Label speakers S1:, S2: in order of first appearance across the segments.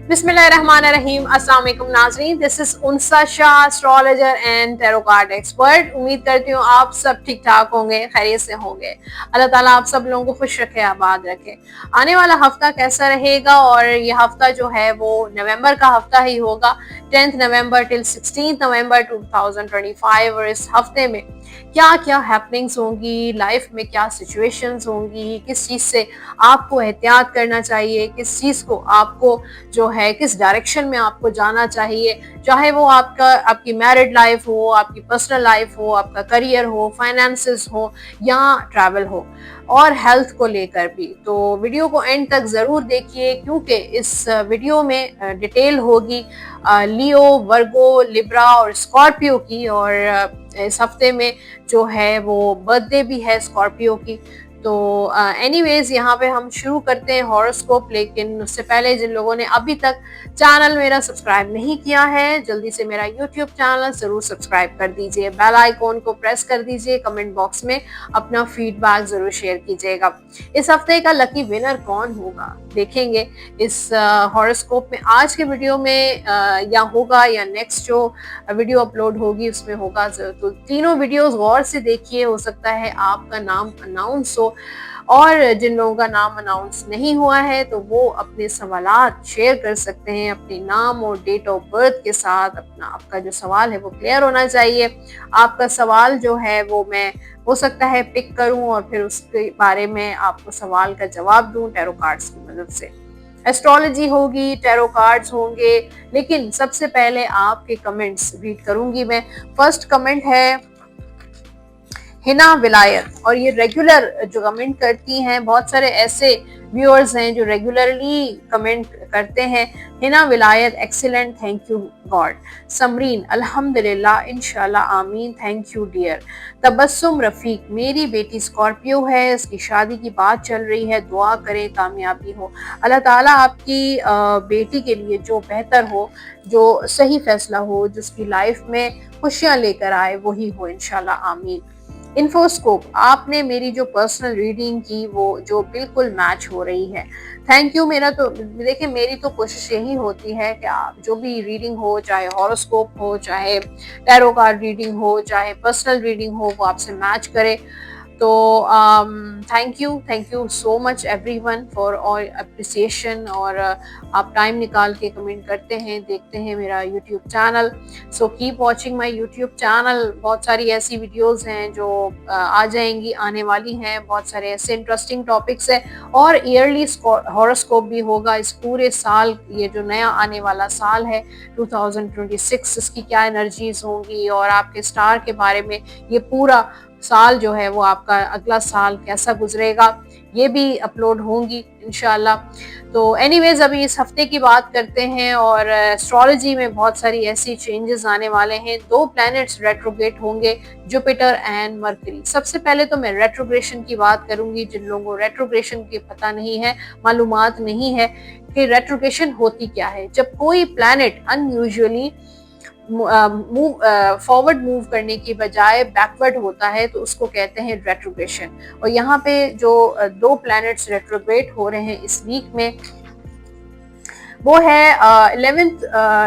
S1: बिस्मिल्लाहिर्रहमानिर्रहीम। अस्सलाम वालेकुम नाज़रीन, this is Unsa Shah, astrologer and tarot card expert. उम्मीद करती हूँ आप सब ठीक ठाक होंगे, खैरियत से होंगे। अल्लाह ताला आप सब लोगों को खुश रखे, आबाद रखे। आने वाला हफ्ता कैसा रहेगा, और ये हफ्ता जो है वो नवंबर का हफ्ता ही होगा, 10 नवंबर टिल 16 नवंबर 2025। और इस हफ्ते में क्या क्या हैपनिंग्स होंगी, लाइफ में क्या सिचुएशंस होंगी, किस चीज़ से आपको एहतियात करना चाहिए, किस चीज़ को आपको जो है किस डायरेक्शन में आपको जाना चाहिए, चाहे वो आपकी मैरिड लाइफ हो, आपकी पर्सनल लाइफ हो, आपका करियर हो, फाइनेंसेस हो या ट्रैवल हो, और हेल्थ को लेकर भी। तो वीडियो को एंड तक ज़रूर देखिए, क्योंकि इस वीडियो में डिटेल होगी लियो, वर्गो, लिब्रा और स्कॉर्पियो की। और इस हफ्ते में जो है वो बर्थडे भी है स्कॉर्पियो की। तो एनीवेज यहाँ पे हम शुरू करते हैं हॉरोस्कोप, लेकिन उससे पहले जिन लोगों ने अभी तक चैनल मेरा सब्सक्राइब नहीं किया है, जल्दी से मेरा यूट्यूब चैनल जरूर सब्सक्राइब कर दीजिए, बेल आइकॉन को प्रेस कर दीजिए, कमेंट बॉक्स में अपना फीडबैक जरूर शेयर कीजिएगा। इस हफ्ते का लकी विनर कौन होगा देखेंगे इस हॉरोस्कोप में। आज के वीडियो में या होगा या नेक्स्ट जो वीडियो अपलोड होगी उसमें होगा। तो तीनों वीडियोस गौर से देखिए, हो सकता है आपका नाम अनाउंस हो, और जिन लोगों का नाम अनाउंस नहीं हुआ है तो वो अपने सवालात शेयर कर सकते हैं अपने नाम और डेट ऑफ बर्थ के साथ। आपका जो सवाल है वो क्लियर होना चाहिए। आपका सवाल जो है वो मैं हो सकता है पिक करूं और फिर उसके बारे में आपको सवाल का जवाब दूं टैरो कार्ड्स की मदद से। एस्ट्रोलॉजी होगी, टैरो कार्ड्स होंगे, लेकिन सबसे पहले आपके कमेंट्स रीड करूंगी मैं। फर्स्ट कमेंट है हिना विलायत, और ये रेगुलर जो कमेंट करती हैं, बहुत सारे ऐसे व्यूअर्स हैं जो रेगुलरली कमेंट करते हैं। Hina Vilayat, excellent, thank you God. Samreen, अल्हम्दुलिल्लाह, इंशाल्लाह, आमीन, thank you dear. Tabassum Rafiq, मेरी बेटी स्कॉर्पियो है, इसकी शादी की बात चल रही है, दुआ करें कामयाबी हो। अल्लाह ताला आपकी बेटी के लिए जो बेहतर हो, जो सही फैसला हो, जिसकी लाइफ में खुशियां लेकर आए, वही हो इंशाल्लाह, आमीन। इन्फोस्कोप, आपने मेरी जो पर्सनल रीडिंग की वो जो बिल्कुल मैच हो रही है, थैंक यू। मेरा तो देखिए, मेरी तो कोशिश यही होती है कि आप जो भी रीडिंग हो, चाहे हॉरोस्कोप हो, चाहे टैरो कार्ड रीडिंग हो, चाहे पर्सनल रीडिंग हो, वो आपसे मैच करे। तो thank you so much everyone for all appreciation. और आप टाइम निकाल के कमेंट करते हैं, देखते हैं मेरा YouTube channel. So keep watching my YouTube channel. बहुत सारी ऐसी वीडियोस हैं जो आ जाएंगी, आने वाली हैं। बहुत सारे ऐसे इंटरेस्टिंग टॉपिक्स हैं, और ईयरली हॉरोस्कोप भी होगा इस पूरे साल। ये जो नया आने वाला साल है 2026, इसकी क्या एनर्जीज होंगी, और आपके स्टार के बारे में ये पूरा साल जो है वो आपका अगला साल कैसा गुजरेगा, ये भी अपलोड होंगी इंशाल्लाह। तो एनीवेज अभी इस हफ्ते की बात करते हैं, और एस्ट्रोलॉजी में बहुत सारी ऐसी चेंजेस आने वाले हैं। 2 प्लैनेट्स रेट्रोग्रेड होंगे, जुपिटर एंड मरकरी। सबसे पहले तो मैं रेट्रोग्रेशन की बात करूंगी। जिन लोगों को रेट्रोग्रेशन की पता नहीं है, मालूमात नहीं है कि रेट्रोग्रेशन होती क्या है, जब कोई प्लैनेट अनयूजुअली फॉरवर्ड मूव करने की बजाय बैकवर्ड होता है तो उसको कहते हैं रेट्रोग्रेशन। और यहाँ पे जो 2 प्लैनेट्स रेट्रोग्रेड हो रहे हैं इस वीक में, वो है 11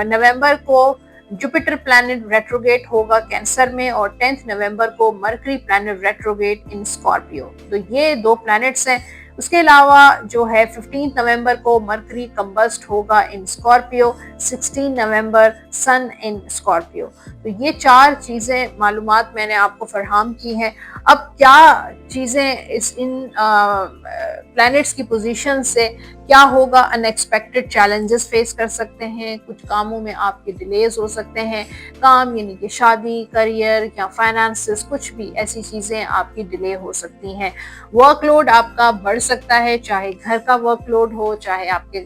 S1: नवंबर को जुपिटर प्लैनेट रेट्रोग्रेड होगा कैंसर में, और 10 नवंबर को मरकरी प्लैनेट रेट्रोग्रेड इन स्कॉर्पियो। तो ये 2 प्लैनेट्स हैं। उसके अलावा जो है 15 नवंबर को मरकरी कंबस्ट होगा इन स्कॉर्पियो, 16 नवंबर सन इन स्कॉर्पियो। तो ये 4 चीजें मालूमात मैंने आपको फरहम की हैं। अब क्या चीजें इन प्लैनेट्स की पोजीशन से क्या होगा, अनएक्सपेक्टेड चैलेंजेस फेस कर सकते हैं, कुछ कामों में आपके डिलेज हो सकते हैं। काम यानी कि शादी, करियर या फाइनेंसेस, कुछ भी ऐसी चीजें आपकी डिले हो सकती हैं। वर्कलोड आपका बढ़ सकता है, चाहे घर का वर्कलोड हो, चाहे आपके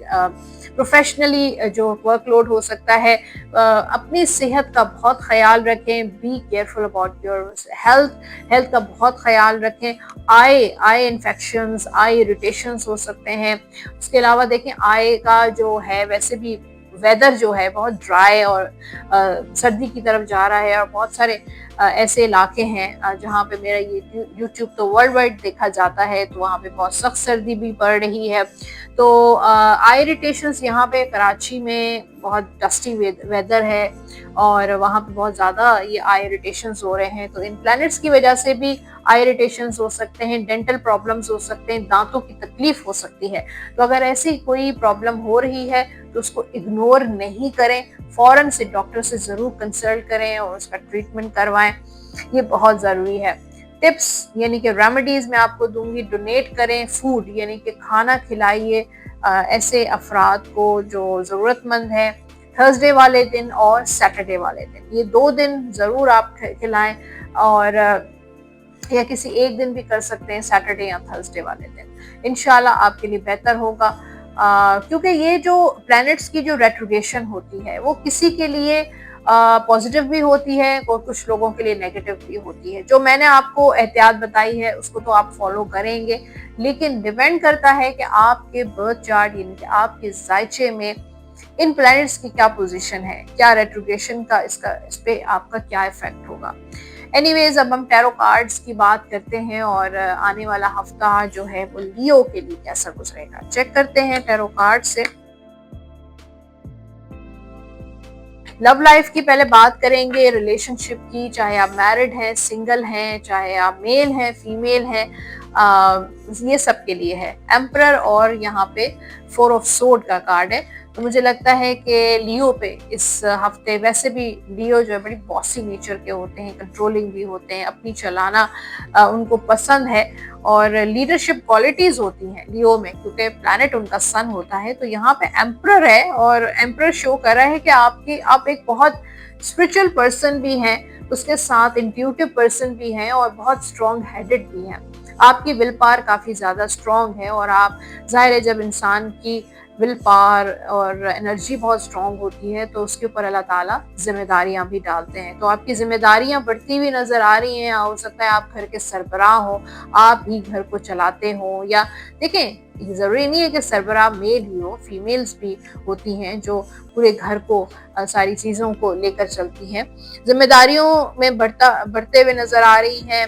S1: प्रोफेशनली जो वर्कलोड हो सकता है। अपनी सेहत का बहुत ख्याल रखें, be careful about your health का बहुत ख्याल रखें। आई इन्फेक्शंस, आई इरिटेशंस हो सकते हैं। उसके अलावा देखें, आई का जो है, वैसे भी वेदर जो है बहुत ड्राई और सर्दी की तरफ जा रहा है, और बहुत सारे ऐसे इलाके हैं जहाँ पे मेरा ये यूट्यूब तो वर्ल्ड वाइड देखा जाता है, तो वहाँ पे बहुत सख्त सर्दी भी पड़ रही है। तो आई इरिटेशंस यहाँ पे कराची में बहुत डस्टी वेदर है और वहाँ पे बहुत ज़्यादा ये आई इरिटेशंस हो रहे हैं। तो इन प्लैनेट्स की वजह से भी आई इरिटेशंस हो सकते हैं, डेंटल प्रॉब्लम्स हो सकते हैं, दांतों की तकलीफ हो सकती है। तो अगर ऐसी कोई प्रॉब्लम हो रही है तो उसको इग्नोर नहीं करें, फौरन से डॉक्टर से ज़रूर कंसल्ट करें और उसका ट्रीटमेंट करवाएं, ये बहुत ज़रूरी है। टिप्स यानी कि रेमेडीज मैं आपको दूंगी, डोनेट करें फूड यानी कि खाना खिलाइए ऐसे अफराद को जो ज़रूरतमंद हैं, थर्सडे वाले दिन और सैटरडे वाले दिन, ये 2 दिन ज़रूर आप खिलाएं। और या किसी एक दिन भी कर सकते हैं, सैटरडे या थर्सडे वाले दिन, इंशाल्लाह आपके लिए बेहतर होगा। क्योंकि ये जो प्लैनेट्स की जो रेट्रोगेशन होती है वो किसी के लिए पॉजिटिव भी होती है और कुछ लोगों के लिए नेगेटिव भी होती है। जो मैंने आपको एहतियात बताई है उसको तो आप फॉलो करेंगे, लेकिन डिपेंड करता है कि आपके बर्थ चार्ट यानी कि आपके जायचे में इन प्लैनेट्स की क्या पोजीशन है, क्या रेट्रोगेशन का इस पे आपका क्या इफेक्ट होगा। एनीवेज, अब हम टैरो कार्ड्स की बात करते हैं और आने वाला हफ्ता जो है वो लियो के लिए कैसा गुजरेगा चेक करते हैं टैरो कार्ड से। लव लाइफ की पहले बात करेंगे, रिलेशनशिप की, चाहे आप मैरिड हैं, सिंगल हैं, चाहे आप मेल हैं, फीमेल हैं, ये सब के लिए है। एम्परर और यहाँ पे 4 ऑफ सोर्ड का कार्ड है। तो मुझे लगता है कि लियो पे इस हफ्ते, वैसे भी लियो जो है बड़ी बॉसी नेचर के होते हैं, कंट्रोलिंग भी होते हैं, अपनी चलाना उनको पसंद है और लीडरशिप क्वालिटीज होती हैं लियो में, क्योंकि प्लैनेट उनका सन होता है। तो यहाँ पे एम्परर है और एम्परर शो कर रहा है कि आप एक बहुत स्पिरिचुअल पर्सन भी हैं, उसके साथ इंट्यूटिव पर्सन भी हैं और बहुत स्ट्रॉन्ग हेडेड भी हैं। आपकी विल पावर काफी ज्यादा स्ट्रॉन्ग है और आप, जाहिर है जब इंसान की विल पावर और एनर्जी बहुत स्ट्रॉन्ग होती है तो उसके ऊपर अल्लाह ताला जिम्मेदारियां भी डालते हैं। तो आपकी जिम्मेदारियां बढ़ती हुई नजर आ रही हैं। हो सकता है आप घर के सरबराह हो, आप ही घर को चलाते हो, या देखें जरूरी नहीं है कि सरबराह मेल ही हो, फीमेल्स भी होती हैं जो पूरे घर को सारी चीजों को लेकर चलती हैं। जिम्मेदारियों में बढ़ते हुए नजर आ रही हैं।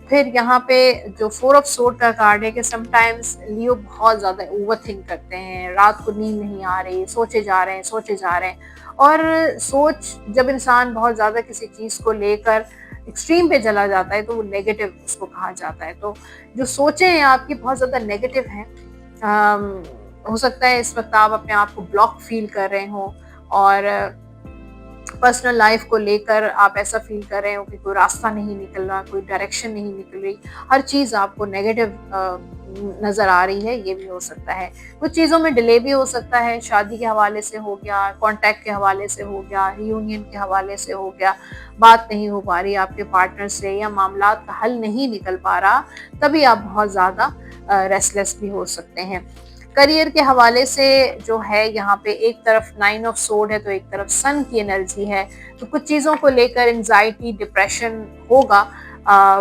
S1: फिर यहाँ पे जो 4 ऑफ सोर्ड का कार्ड है कि समटाइम्स लियो बहुत ज्यादा ओवरथिंक करते हैं, रात को नींद नहीं आ रही, सोचे जा रहे हैं। और सोच, जब इंसान बहुत ज्यादा किसी चीज को लेकर एक्सट्रीम पे चला जाता है तो वो नेगेटिव उसको कहा जाता है। तो जो सोचे हैं आपकी बहुत ज्यादा नेगेटिव हैं। हो सकता है इस वक्त आप अपने आप को ब्लॉक फील कर रहे हो और पर्सनल लाइफ को लेकर आप ऐसा फील कर रहे हो कि कोई रास्ता नहीं निकल रहा, कोई डायरेक्शन नहीं निकल रही, हर चीज़ आपको नेगेटिव नज़र आ रही है, ये भी हो सकता है। कुछ चीज़ों में डिले भी हो सकता है, शादी के हवाले से हो गया, कॉन्टैक्ट के हवाले से हो गया, रियूनियन के हवाले से हो गया, बात नहीं हो पा रही आपके पार्टनर से या मामलात का हल नहीं निकल पा रहा, तभी आप बहुत ज़्यादा रेस्टलेस भी हो सकते हैं। करियर के हवाले से जो है यहाँ पे एक तरफ 9 ऑफ सोर्ड है तो एक तरफ सन की एनर्जी है। तो कुछ चीज़ों को लेकर एंजाइटी, डिप्रेशन होगा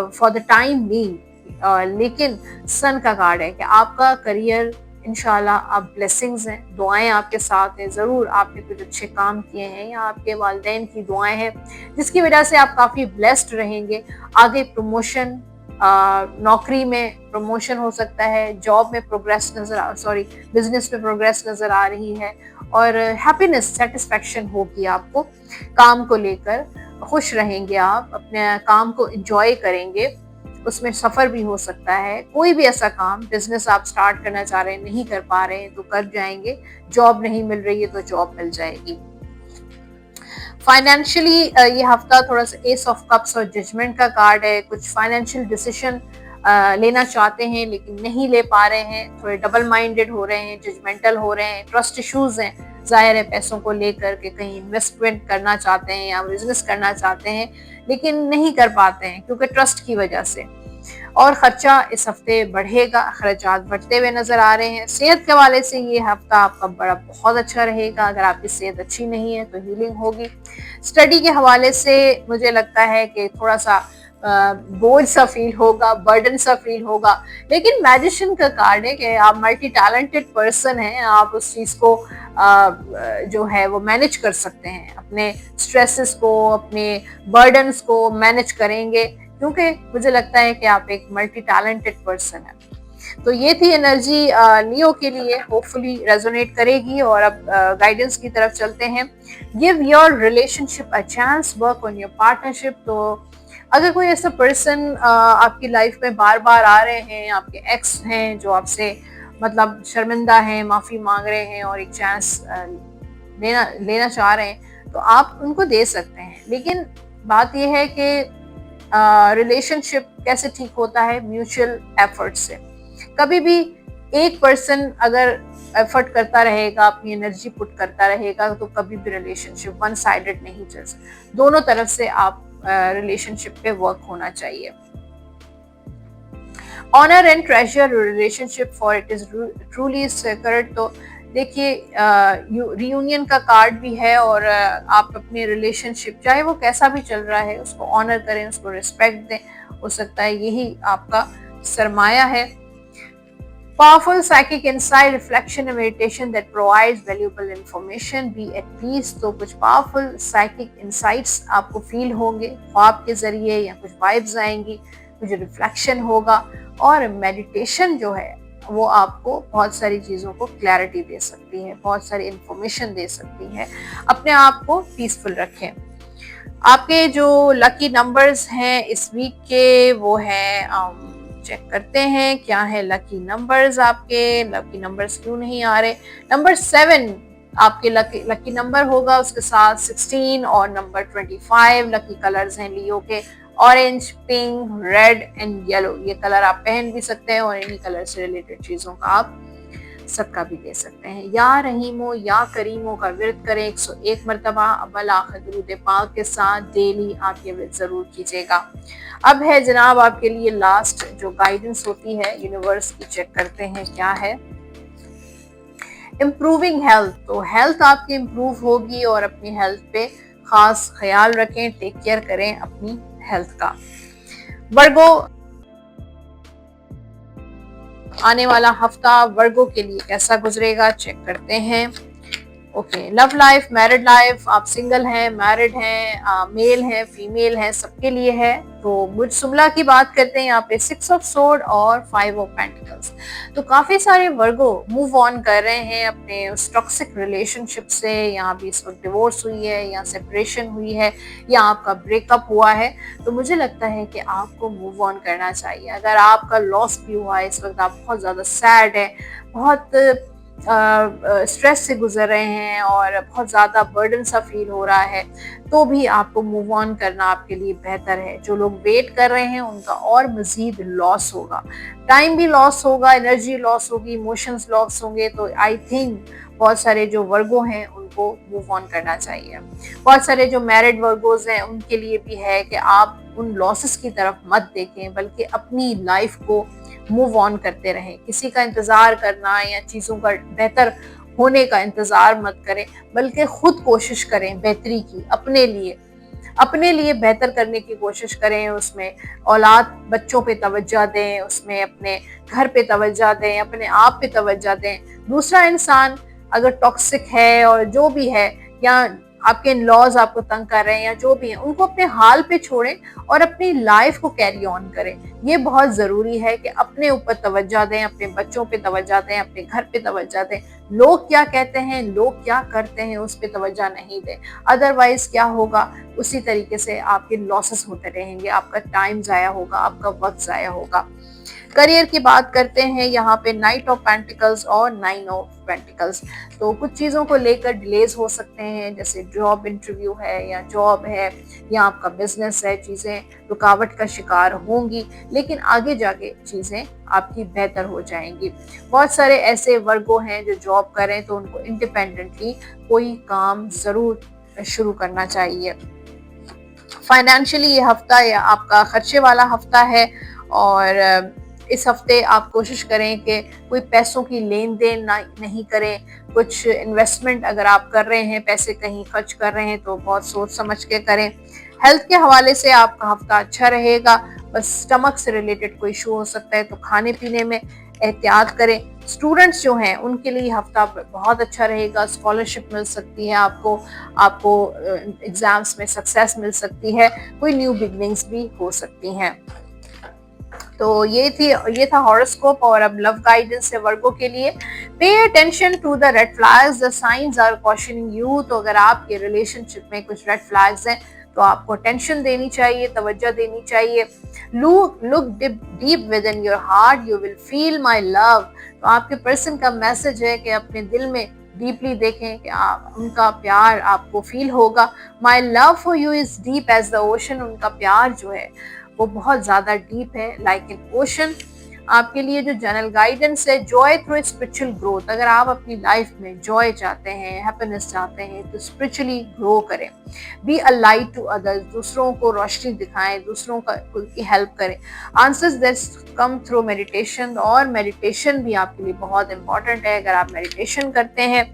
S1: फॉर द टाइम बीइंग, लेकिन सन का कार्ड है कि आपका करियर इंशाल्लाह, आप ब्लेसिंग्स हैं, दुआएं आपके साथ हैं, ज़रूर आपने कुछ अच्छे काम किए हैं या आपके वालिदैन की दुआएं हैं जिसकी वजह से आप काफ़ी ब्लेस्ड रहेंगे। आगे प्रमोशन, नौकरी में प्रमोशन हो सकता है, जॉब में प्रोग्रेस बिजनेस में प्रोग्रेस नजर आ रही है और हैप्पीनेस, सेटिस्फेक्शन होगी आपको। काम को लेकर खुश रहेंगे, आप अपने काम को एंजॉय करेंगे, उसमें सफर भी हो सकता है। कोई भी ऐसा काम, बिजनेस आप स्टार्ट करना चाह रहे हैं, नहीं कर पा रहे हैं तो कर जाएंगे, जॉब नहीं मिल रही है तो जॉब मिल जाएगी। फाइनेंशियली ये हफ्ता थोड़ा सा एस ऑफ कप्स और जजमेंट का कार्ड है। कुछ फाइनेंशियल डिसीजन लेना चाहते हैं लेकिन नहीं ले पा रहे हैं, थोड़े डबल माइंडेड हो रहे हैं, जजमेंटल हो रहे हैं, ट्रस्ट इश्यूज हैं, जाहिर है पैसों को लेकर के कहीं इन्वेस्टमेंट करना चाहते हैं या बिजनेस करना चाहते हैं लेकिन नहीं कर पाते हैं क्योंकि ट्रस्ट की वजह से। और खर्चा इस हफ्ते बढ़ेगा, खर्चात बढ़ते हुए नजर आ रहे हैं। सेहत के हवाले से ये हफ्ता आपका बहुत अच्छा रहेगा। अगर आपकी सेहत अच्छी नहीं है तो हीलिंग होगी। स्टडी के हवाले से मुझे लगता है कि थोड़ा सा बोझ सा फील होगा, बर्डन सा फील होगा। लेकिन मैजिशियन का कार्ड है कि आप मल्टी टैलेंटेड पर्सन हैं, आप उस चीज को जो है वो मैनेज कर सकते हैं, अपने स्ट्रेसेस को, अपने बर्डन्स को मैनेज करेंगे, क्योंकि मुझे लगता है कि आप एक मल्टी टैलेंटेड पर्सन है। तो ये थी एनर्जी लियो के लिए, होपफुली रेजोनेट करेगी। और अब गाइडेंस की तरफ चलते हैं। Give your relationship a chance, work on your partnership. तो अगर कोई ऐसा पर्सन आपकी लाइफ में बार बार आ रहे हैं, आपके एक्स हैं जो आपसे मतलब शर्मिंदा हैं, माफी मांग रहे हैं और एक चांस लेना चाह रहे हैं, तो आप उनको दे सकते हैं। लेकिन बात यह है कि रिलेशनशिप कैसे ठीक होता है? म्यूचुअल एफर्ट से। कभी भी एक पर्सन अगर एफर्ट करता रहेगा, अपनी एनर्जी पुट करता रहेगा, तो कभी भी रिलेशनशिप वन साइडेड नहीं चल सकता। दोनों तरफ से आप रिलेशनशिप पे वर्क होना चाहिए। Honour and treasure relationship for it is truly secret. तो देखिए, रियूनियन का कार्ड भी है और आप अपने रिलेशनशिप चाहे वो कैसा भी चल रहा है उसको ऑनर करें, उसको रिस्पेक्ट दें। हो सकता है यही आपका सरमाया है। Powerful psychic insight, reflection and meditation that provides valuable information. Be at peace. तो कुछ powerful psychic insights आपको फील होंगे ख्वाब के जरिए, या कुछ वाइब्स आएंगी, कुछ रिफ्लेक्शन होगा। और मेडिटेशन जो है वो आपको बहुत सारी चीज़ों को क्लैरिटी दे सकती है, बहुत सारी इंफॉर्मेशन दे सकती है। अपने आप को पीसफुल रखें। आपके जो लकी नंबर्स हैं इस वीक के वो है, चेक करते हैं क्या है लकी नंबर्स आपके। लकी नंबर्स क्यों नहीं आ रहे? नंबर 7 आपके लकी नंबर होगा, उसके साथ 16 और नंबर 25। लकी कलर्स हैं लियो के orange, pink, red and yellow. ये कलर आप पहन भी सकते हैं और इन्हीं कलर से रिलेटेड चीजों का आप सदका भी दे सकते हैं। या रहीमो या करीमो का विरद करें 101 मरतबा अव्वल आखिर दुरूद पाक के साथ डेली आप ये विरद जरूर कीजिएगा। अब है जनाब आपके लिए लास्ट जो गाइडेंस होती है यूनिवर्स की, चेक करते हैं क्या है। Improving health. तो हेल्थ आपकी इम्प्रूव होगी और अपनी हेल्थ पे खास ख्याल रखें, टेक केयर करें अपनी हेल्थ का। वर्गो, आने वाला हफ्ता वर्गो के लिए कैसा गुजरेगा चेक करते हैं। Okay, love life, married life, आप सिंगल हैं, मैरिड हैं, मेल हैं, फीमेल हैं, सबके लिए है। तो मुझ सुमला की बात करते हैं यहाँ पे 6 ऑफ सोर्ड और 5 ऑफ पेंटिकल्स। तो काफी सारे वर्गो मूव ऑन कर रहे हैं अपने उस टॉक्सिक रिलेशनशिप से। यहाँ भी इस वक्त डिवोर्स हुई है या सेपरेशन हुई है या आपका ब्रेकअप हुआ है। तो मुझे लगता है कि आपको मूव ऑन करना चाहिए। अगर आपका लॉस भी हुआ है, इस वक्त आप बहुत ज्यादा सैड है, बहुत स्ट्रेस से गुजर रहे हैं और बहुत ज़्यादा बर्डन सा फील हो रहा है, तो भी आपको मूव ऑन करना आपके लिए बेहतर है। जो लोग वेट कर रहे हैं उनका और मज़ीद लॉस होगा, टाइम भी लॉस होगा, एनर्जी लॉस होगी, इमोशंस लॉस होंगे। तो आई थिंक बहुत सारे जो वर्गो हैं उनको मूव ऑन करना चाहिए। बहुत सारे जो मैरिड वर्गोज हैं उनके लिए भी है कि आप उन लॉसेस की तरफ मत देखें, बल्कि अपनी लाइफ को मूव ऑन करते रहें। किसी का इंतजार करना या चीज़ों का बेहतर होने का इंतजार मत करें, बल्कि खुद कोशिश करें बेहतरी की, अपने लिए बेहतर करने की कोशिश करें। उसमें औलाद बच्चों पे तवज्जो दें, उसमें अपने घर पे तवज्जो दें, अपने आप पे तवज्जो दें। दूसरा इंसान अगर टॉक्सिक है और जो भी है, या आपके इन लॉज आपको तंग कर रहे हैं या जो भी है, उनको अपने हाल पे छोड़ें और अपनी लाइफ को कैरी ऑन करें। ये बहुत ज़रूरी है कि अपने ऊपर तवज्जो दें, अपने बच्चों पे तवज्जो दें, अपने घर पे तवज्जो दें। लोग क्या कहते हैं, लोग क्या करते हैं, उस पर तवज्जो नहीं दें। अदरवाइज क्या होगा, उसी तरीके से आपके लॉसेस होते रहेंगे, आपका टाइम ज़ाया होगा, आपका वक्त ज़ाया होगा। करियर की बात करते हैं यहाँ पे नाइट ऑफ पेंटिकल्स और 9 ऑफ पेंटिकल्स। तो कुछ चीज़ों को लेकर डिलेज हो सकते हैं, जैसे जॉब इंटरव्यू है या जॉब है या आपका बिजनेस है, चीज़ें रुकावट का शिकार होंगी, लेकिन आगे जाके चीज़ें आपकी बेहतर हो जाएंगी। बहुत सारे ऐसे वर्गो हैं जो जॉब करें तो उनको इंडिपेंडेंटली कोई काम ज़रूर शुरू करना चाहिए। फाइनेंशियली ये हफ्ता या आपका खर्चे वाला हफ्ता है और इस हफ्ते आप कोशिश करें कि कोई पैसों की लेन देन नहीं करें। कुछ इन्वेस्टमेंट अगर आप कर रहे हैं, पैसे कहीं खर्च कर रहे हैं, तो बहुत सोच समझ के करें। हेल्थ के हवाले से आपका हफ्ता अच्छा रहेगा, बस स्टमक से रिलेटेड कोई इशू हो सकता है, तो खाने पीने में एहतियात करें। स्टूडेंट्स जो हैं उनके लिए हफ्ता बहुत अच्छा रहेगा, स्कॉलरशिप मिल सकती है आपको, आपको एग्जाम्स में सक्सेस मिल सकती है, कोई न्यू बिगनिंग्स भी हो सकती हैं। तो ये था हॉरोस्कोप। और अब लव गाइडेंस है वर्गो के लिए। Pay attention to the red flags, the signs are cautioning you. तो अगर आपके रिलेशनशिप में कुछ रेड फ्लैग्स हैं तो आपको अटेंशन देनी चाहिए, तवज्जो देनी चाहिए। Look deep with in your heart, you will feel my love. तो आपके पर्सन का मैसेज है कि अपने दिल में डीपली देखें कि उनका प्यार आपको फील होगा। My love for you is deep as the ocean. उनका प्यार जो है वो बहुत ज्यादा डीप है, लाइक एन ओशन। आपके लिए जो जनरल गाइडेंस है, जॉय थ्रू स्पिरिचुअल ग्रोथ। अगर आप अपनी लाइफ में जॉय चाहते हैं, हैप्पीनेस चाहते हैं, तो स्पिरिचुअली ग्रो करें। Be a light to others, दूसरों को रोशनी दिखाएं, दूसरों की हेल्प करें। Answers that come through meditation, और मेडिटेशन भी आपके लिए बहुत इंपॉर्टेंट है अगर आप मेडिटेशन करते हैं।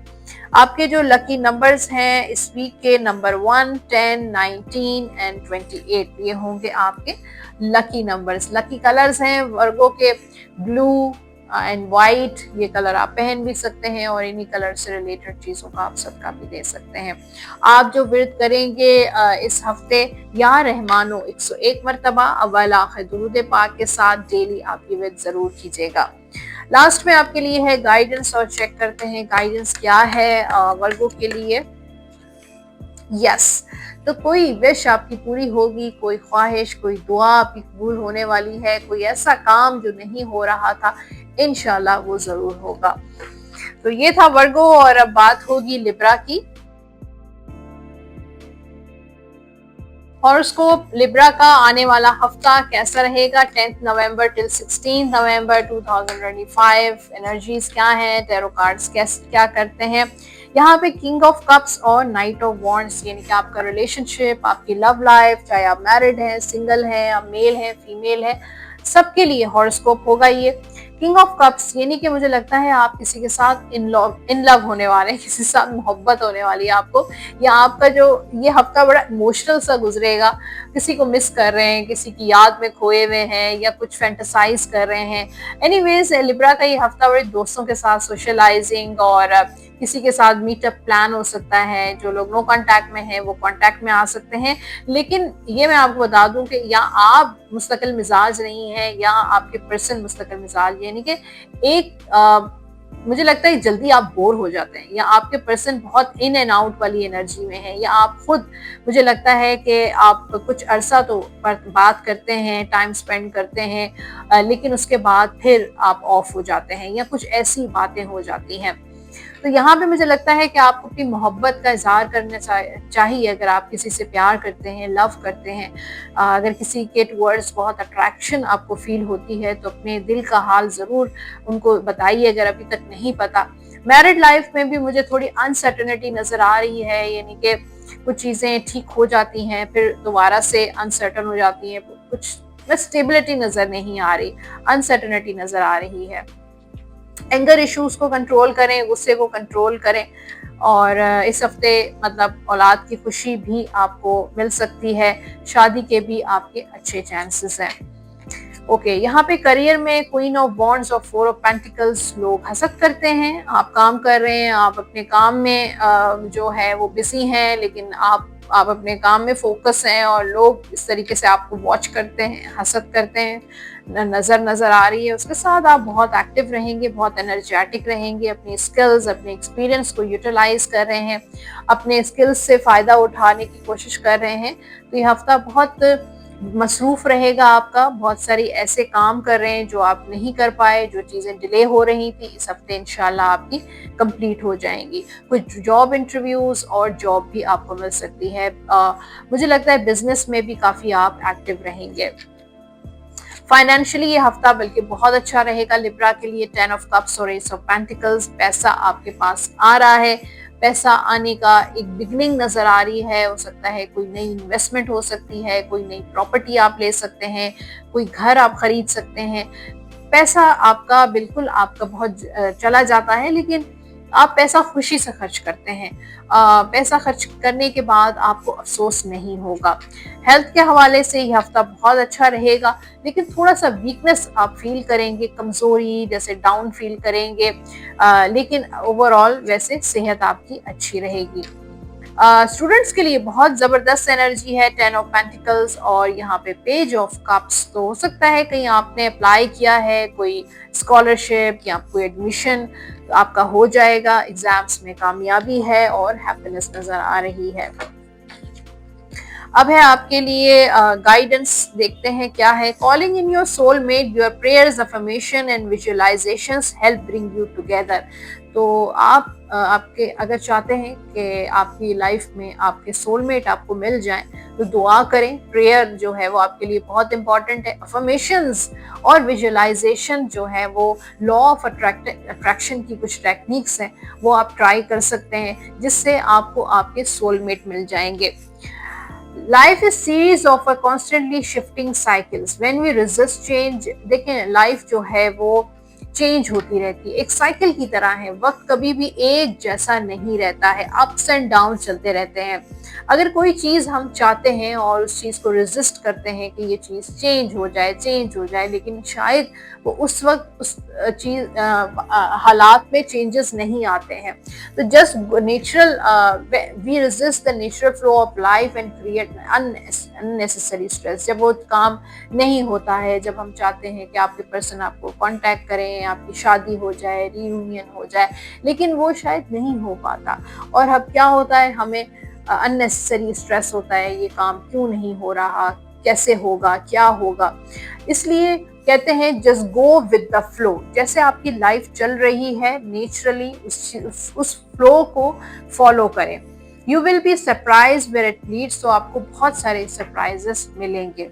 S1: आपके जो लकी नंबर्स हैं इस वीक के, नंबर 1, 10, 19 एंड 28, ये होंगे आपके लकी नंबर्स। लकी कलर्स हैं वर्गो के ब्लू एंड वाइट, ये कलर आप पहन भी सकते हैं और इन्हीं कलर से रिलेटेड चीजों का आप सदका भी दे सकते हैं। आप जो विर्द करेंगे इस हफ्ते, या रहमानो 101 मरतबा अव्वल आखिर दुरूद पाक के साथ डेली आप ये विर्द जरूर कीजिएगा। लास्ट में आपके लिए है गाइडेंस, और चेक करते हैं गाइडेंस क्या है वर्गो के लिए। यस, तो कोई विश आपकी पूरी होगी, कोई ख्वाहिश, कोई दुआ आपकी कबूल होने वाली है, कोई ऐसा काम जो नहीं हो रहा था, इंशाल्लाह वो जरूर होगा। तो ये था वर्गो, और अब बात होगी लिब्रा की। हॉरोस्कोप लिब्रा का आने वाला हफ्ता कैसा रहेगा, 10 नवंबर टिल 16 नवंबर 2025। एनर्जीज क्या है, टैरो कार्ड्स क्या करते हैं। यहाँ पे किंग ऑफ कप्स और नाइट ऑफ वॉन्ड्स, यानी कि आपका रिलेशनशिप, आपकी लव लाइफ, चाहे आप मैरिड हैं, सिंगल हैं, आप मेल हैं, फीमेल हैं, सबके लिए हॉरोस्कोप होगा ये। किंग ऑफ कप्स यानी कि मुझे लगता है आप किसी के साथ इन लव होने वाले हैं, किसी के साथ मोहब्बत होने वाली है आपको, या आपका जो ये हफ्ता बड़ा इमोशनल सा गुजरेगा। किसी को मिस कर रहे हैं, किसी की याद में खोए हुए हैं, या कुछ फैंटेसाइज कर रहे हैं। एनीवेज लिब्रा का ये हफ्ता बड़े दोस्तों के साथ सोशलाइजिंग और किसी के साथ मीटअप प्लान हो सकता है। जो लोग नो कांटेक्ट में हैं वो कांटेक्ट में आ सकते हैं, लेकिन ये मैं आपको बता दूं कि या आप मुस्तकिल मिजाज नहीं है, या आपके पर्सन मुस्तकिल मिजाज, यानी कि मुझे लगता है जल्दी आप बोर हो जाते हैं, या आपके पर्सन बहुत इन एंड आउट वाली एनर्जी में है, या आप खुद, मुझे लगता है कि आप कुछ अरसा तो बात करते हैं, टाइम स्पेंड करते हैं, लेकिन उसके बाद फिर आप ऑफ हो जाते हैं, या कुछ ऐसी बातें हो जाती हैं। तो यहाँ पे मुझे लगता है कि आपको अपनी मोहब्बत का इजहार करना चाहिए। अगर आप किसी से प्यार करते हैं, लव करते हैं, अगर किसी के टुवर्ड्स बहुत अट्रैक्शन आपको फील होती है, तो अपने दिल का हाल जरूर उनको बताइए अगर अभी तक नहीं पता। मैरिड लाइफ में भी मुझे थोड़ी अनसर्टनिटी नजर आ रही है, यानी कि कुछ चीजें ठीक हो जाती हैं फिर दोबारा से अनसर्टन हो जाती हैं, कुछ स्टेबिलिटी नजर नहीं आ रही, अनसर्टनिटी नजर आ रही है। एंगर इश्यूज को कंट्रोल करें, गुस्से को कंट्रोल करें, और इस हफ्ते मतलब औलाद की खुशी भी आपको मिल सकती है, शादी के भी आपके अच्छे चांसेस हैं। ओके, यहाँ पे करियर में क्वीन ऑफ वॉन्ड्स और 4 ऑफ पेंटिकल्स, लोग हसद करते हैं। आप काम कर रहे हैं, आप अपने काम में जो है वो बिजी हैं, लेकिन आप अपने काम में फोकस हैं, और लोग इस तरीके से आपको वॉच करते हैं, हसद करते हैं, नजर आ रही है। उसके साथ आप बहुत एक्टिव रहेंगे, बहुत एनर्जेटिक रहेंगे, अपनी स्किल्स, अपने एक्सपीरियंस को यूटिलाइज कर रहे हैं, अपने स्किल्स से फायदा उठाने की कोशिश कर रहे हैं। तो ये हफ्ता बहुत मसरूफ रहेगा आपका, बहुत सारी ऐसे काम कर रहे हैं जो आप नहीं कर पाए, जो चीजें डिले हो रही थी, इस हफ्ते इंशाल्लाह आपकी कंप्लीट हो जाएंगी। कुछ जॉब इंटरव्यूज और जॉब भी आपको मिल सकती है। मुझे लगता है बिजनेस में भी काफी आप एक्टिव रहेंगे। फाइनेंशियली ये हफ्ता बल्कि बहुत अच्छा रहेगा लिब्रा के लिए। 10 ऑफ कप्स और एस ऑफ पेंटिकल्स, पैसा आपके पास आ रहा है, पैसा आने का एक बिगनिंग नजर आ रही है। हो सकता है कोई नई इन्वेस्टमेंट हो सकती है, कोई नई प्रॉपर्टी आप ले सकते हैं, कोई घर आप खरीद सकते हैं। पैसा आपका बिल्कुल आपका बहुत चला जाता है, लेकिन आप पैसा खुशी से खर्च करते हैं, पैसा खर्च करने के बाद आपको अफसोस नहीं होगा। हेल्थ के हवाले से ये हफ्ता बहुत अच्छा रहेगा, लेकिन थोड़ा सा वीकनेस आप फील करेंगे, कमजोरी जैसे डाउन फील करेंगे, लेकिन ओवरऑल वैसे सेहत आपकी अच्छी रहेगी। स्टूडेंट्स के लिए बहुत जबरदस्त एनर्जी है, 10 ऑफ पेंटिकल्स और यहाँ पे पेज ऑफ कप्स। तो हो सकता है कहीं आपने अप्लाई किया है कोई स्कॉलरशिप या कोई एडमिशन, तो आपका हो जाएगा, एग्जाम्स में कामयाबी है और हैप्पीनेस नजर आ रही है। अब है आपके लिए गाइडेंस, देखते हैं क्या है। Calling in your soulmate, your prayers, affirmation and visualisations help bring you together. तो आप आपके अगर चाहते हैं कि आपकी लाइफ में आपके सोलमेट आपको मिल जाएं, तो दुआ करें। प्रेयर जो है वो आपके लिए बहुत इंपॉर्टेंट है। अफर्मेशंस और विजुअलाइजेशन जो है वो लॉ ऑफ अट्रैक्शन की कुछ टेक्निक्स हैं, वो आप ट्राई कर सकते हैं, जिससे आपको आपके सोलमेट मिल जाएंगे। Life is series of a constantly shifting cycles when we resist change. देखें, लाइफ जो है वो चेंज होती रहती है, एक साइकिल की तरह है। वक्त कभी भी एक जैसा नहीं रहता है, अप्स एंड डाउन चलते रहते हैं। अगर कोई चीज हम चाहते हैं और उस चीज को रेजिस्ट करते हैं कि ये चीज चेंज हो जाए, लेकिन शायद वो उस वक्त उस चीज हालात में चेंजेस नहीं आते हैं। तो just natural we resist the natural flow of life and create unnecessary stress. जब वो काम नहीं होता है, जब हम चाहते हैं कि आपके पर्सन आपको कांटेक्ट करें, आपकी शादी हो जाए, रीयूनियन हो जाए, लेकिन वो शायद नहीं हो पाता, और अब क्या होता है, हमें अननेसेसरी स्ट्रेस होता है, ये काम क्यों नहीं हो रहा, कैसे होगा, क्या होगा। इसलिए कहते हैं just go with the flow. जैसे आपकी लाइफ चल रही है नेचुरली, उस फ्लो को फॉलो करें। You will be surprise where it leads. तो आपको बहुत सारे सरप्राइजेस मिलेंगे।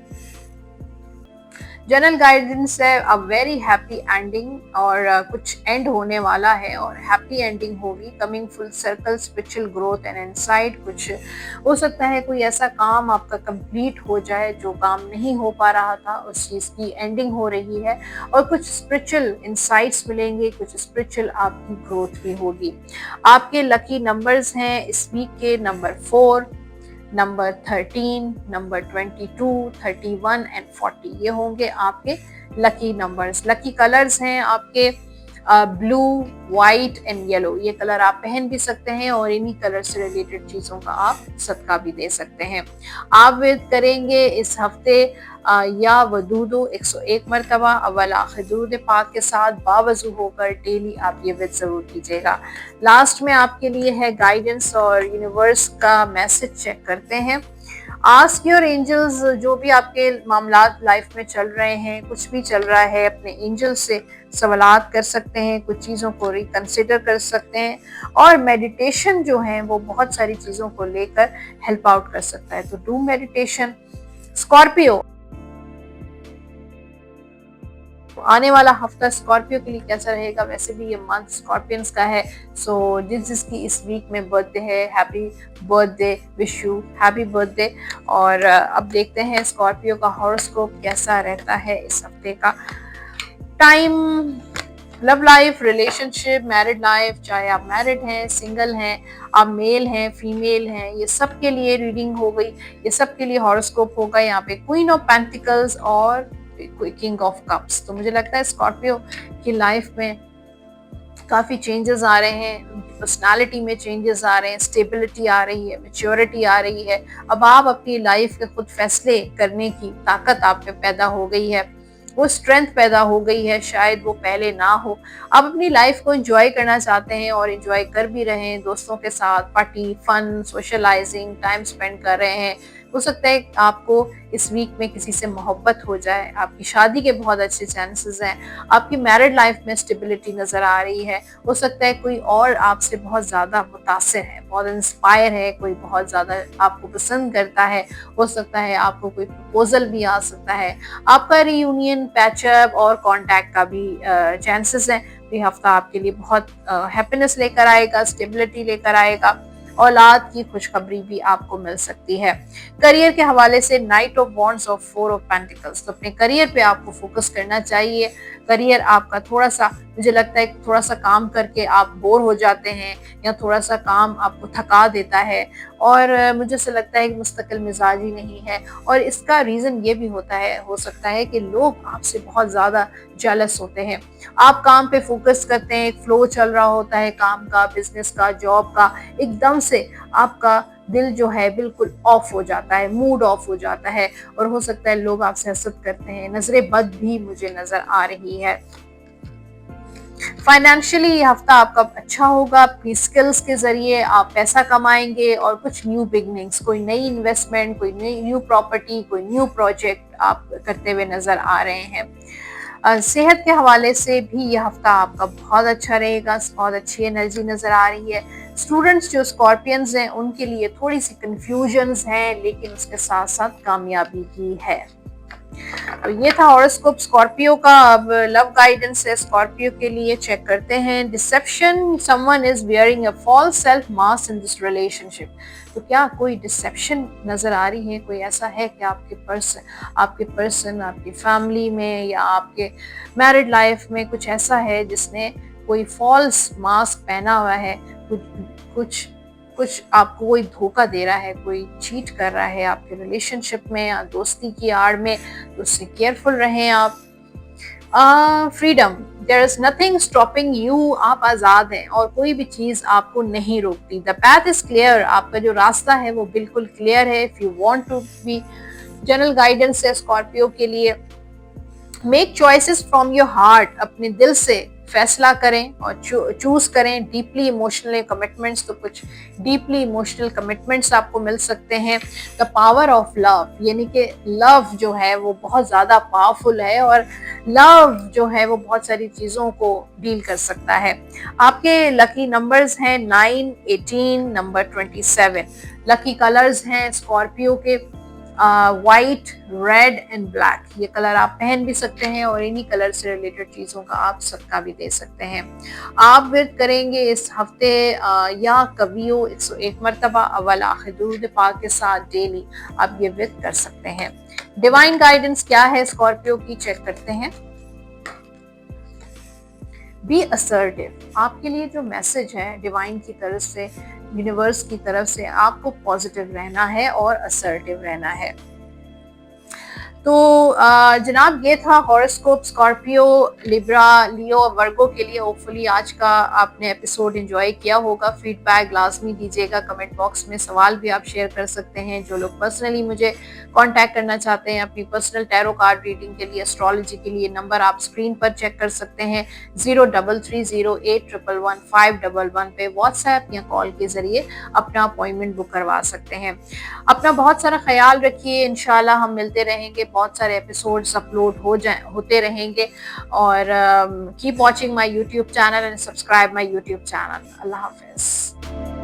S1: जनरल गाइडेंस है अ वेरी हैप्पी एंडिंग, और कुछ एंड होने वाला है और हैप्पी एंडिंग होगी। Coming full circle, spiritual growth and insight. कुछ हो सकता है कोई ऐसा काम आपका कंप्लीट हो जाए जो काम नहीं हो पा रहा था, उस चीज की एंडिंग हो रही है, और कुछ स्पिरिचुअल इंसाइट्स मिलेंगे, कुछ स्पिरिचुअल आपकी ग्रोथ भी होगी। आपके लकी नंबर्स हैं इस वीक के नंबर 4, नंबर 13, नंबर 22, 31 एंड 40। ये होंगे आपके लकी नंबर्स। लकी कलर्स हैं आपके ब्लू, व्हाइट एंड येलो। ये कलर आप पहन भी सकते हैं और इन्हीं कलर से रिलेटेड चीजों का आप सदका भी दे सकते हैं। आप विद करेंगे इस हफ्ते या वदूदो 101 मरतबा अव्वल आखिर दुरूद पाक के साथ बावजू होकर डेली आप ये विद जरूर कीजिएगा। लास्ट में आपके लिए है गाइडेंस और यूनिवर्स का मैसेज चेक करते हैं। आस्क योर एंजल्स, जो भी आपके मामलात लाइफ में चल रहे हैं, कुछ भी चल रहा है, अपने एंजल से सवालात कर सकते हैं, कुछ चीज़ों को रिकंसिडर कर सकते हैं, और मेडिटेशन जो है वो बहुत सारी चीज़ों को लेकर हेल्प आउट कर सकता है। तो डू मेडिटेशन। स्कॉर्पियो, आने वाला हफ्ता स्कॉर्पियो के लिए कैसा रहेगा? वैसे भी ये मंथ स्कॉर्पियंस का है, सो जिसकी इस वीक में बर्थडे है, happy birthday, wish you happy birthday. और अब देखते हैं स्कॉर्पियो का हॉरोस्कोप कैसा रहता है इस हफ्ते का। Time, love life, relationship, married life, चाहे आप मैरिड हैं, सिंगल हैं, आप मेल हैं, फीमेल हैं, ये सब के लिए रीडिंग हो गई, ये सब के लिए हॉरोस्कोप होगा। यहाँ पे क्वीन ऑफ पेंटिकल्स और किंग ऑफ कप्स। तो मुझे लगता है स्कॉर्पियो की लाइफ में काफी चेंजेस आ रहे हैं, पर्सनालिटी में चेंजेस आ रहे हैं, स्टेबिलिटी आ रही है, मैच्योरिटी आ रही है। अब आप अपनी लाइफ के खुद फैसले करने की ताकत आप में पैदा हो गई है, वो स्ट्रेंथ पैदा हो गई है, शायद वो पहले ना हो। आप अपनी लाइफ को एंजॉय करना चाहते हैं और एंजॉय कर भी रहे हैं, दोस्तों के साथ party, fun, socialising, time spend कर रहे हैं। हो सकता है आपको इस वीक में किसी से मोहब्बत हो जाए, आपकी शादी के बहुत अच्छे चांसेस हैं, आपकी मैरिड लाइफ में स्टेबिलिटी नजर आ रही है। हो सकता है कोई और आपसे बहुत ज्यादा मुतासिर है, बहुत इंस्पायर है, कोई बहुत ज्यादा आपको पसंद करता है। हो सकता है आपको कोई प्रपोजल भी आ सकता है। आपका रीयूनियन, पैचअप और कॉन्टैक्ट का भी चांसेस हैं। ये हफ्ता आपके लिए बहुत हैप्पीनेस लेकर आएगा, स्टेबिलिटी लेकर आएगा। औलाद की खुशखबरी भी आपको मिल सकती है। करियर के हवाले से नाइट ऑफ वॉन्ड्स और 4 ऑफ पेंटिकल्स, तो अपने करियर पे आपको फोकस करना चाहिए। करियर आपका थोड़ा सा, मुझे लगता है थोड़ा सा काम करके आप बोर हो जाते हैं या थोड़ा सा काम आपको थका देता है, और मुझे ऐसा लगता है कि मुस्तकिल मिजाजी नहीं है। और इसका रीज़न ये भी होता है, हो सकता है कि लोग आपसे बहुत ज़्यादा जेलस होते हैं। आप काम पे फोकस करते हैं, एक फ्लो चल रहा होता है काम का, बिजनेस का, जॉब का, एकदम से आपका दिल जो है बिल्कुल ऑफ हो जाता है, मूड ऑफ हो जाता है, और हो सकता है लोग आपसे हसद करते हैं, नजरें बद भी मुझे नजर आ रही है। फाइनेंशियली ये हफ्ता आपका अच्छा होगा। अपनी स्किल्स के जरिए आप पैसा कमाएंगे और कुछ न्यू बिगनिंग्स, कोई नई इन्वेस्टमेंट, कोई न्यू प्रॉपर्टी, कोई न्यू प्रोजेक्ट आप करते हुए नजर आ रहे हैं। सेहत के हवाले से भी यह हफ्ता आपका बहुत अच्छा रहेगा, बहुत अच्छी एनर्जी नजर आ रही है। स्टूडेंट्स जो स्कॉर्पियंस हैं उनके लिए थोड़ी सी कंफ्यूजन्स हैं, लेकिन उसके साथ साथ कामयाबी भी है। तो ये था हॉरोस्कोप स्कॉर्पियो का। अब लव गाइडेंस है स्कॉर्पियो के लिए, चेक करते हैं। Deception, someone is wearing a false self mask in this relationship. तो क्या कोई डिसेप्शन नजर आ रही है? कोई ऐसा है कि आपके पर्सन आपकी फैमिली में या आपके मैरिड लाइफ में कुछ ऐसा है जिसने कोई फॉल्स मास्क पहना हुआ है, कुछ कुछ कुछ आपको कोई धोखा दे रहा है, कोई चीट कर रहा है आपके रिलेशनशिप में या दोस्ती की आड़ में, तो उससे केयरफुल रहें आप। Freedom, there is nothing stopping you, आप आजाद हैं और कोई भी चीज आपको नहीं रोकती। द पैथ इज क्लियर, आपका जो रास्ता है वो बिल्कुल क्लियर है। If you want to be, general guidance है स्कॉर्पियो के लिए, make choices from your heart, अपने दिल से फैसला करें और चूज करें। डीपली इमोशनल कमिटमेंट्स, तो कुछ डीपली इमोशनल कमिटमेंट्स आपको मिल सकते हैं। द पावर ऑफ लव, यानी कि लव जो है वो बहुत ज़्यादा पावरफुल है और लव जो है वो बहुत सारी चीज़ों को डील कर सकता है। आपके लकी नंबर्स हैं 9, 18, नंबर 27। लकी कलर्स हैं स्कॉर्पियो के वाइट, रेड एंड ब्लैक। ये कलर आप पहन भी सकते हैं और इन्हीं कलर से रिलेटेड चीज़ों का आप सदका भी दे सकते हैं। आप विर्द करेंगे इस हफ्ते या कवियों 101 मरतबा अव्वल आखिर दुरूद पाक के साथ डेली आप ये विर्द कर सकते हैं। डिवाइन गाइडेंस क्या है स्कॉर्पियो की, चेक करते हैं। बी असर्टिव, आपके लिए जो मैसेज है डिवाइन की तरफ से, यूनिवर्स की तरफ से, आपको पॉजिटिव रहना है और असर्टिव रहना है। तो जनाब ये था हॉरोस्कोप स्कॉर्पियो, लिब्रा, लियो, वर्गो के लिए। होपफुली आज का आपने एपिसोड एंजॉय किया होगा। फीडबैक लाजमी दीजिएगा कमेंट बॉक्स में, सवाल भी आप शेयर कर सकते हैं। जो लोग पर्सनली मुझे कांटेक्ट करना चाहते हैं अपनी पर्सनल टैरो कार्ड रीडिंग के लिए, एस्ट्रोलॉजी के लिए, नंबर आप स्क्रीन पर चेक कर सकते हैं 033081111511 पे व्हाट्सएप या कॉल के जरिए अपना अपॉइंटमेंट बुक करवा सकते हैं। अपना बहुत सारा ख्याल रखिए, इंशाल्लाह हम मिलते रहेंगे, बहुत सारे एपिसोड्स अपलोड होते रहेंगे। और keep watching my YouTube channel and subscribe my YouTube channel. Allah Hafiz.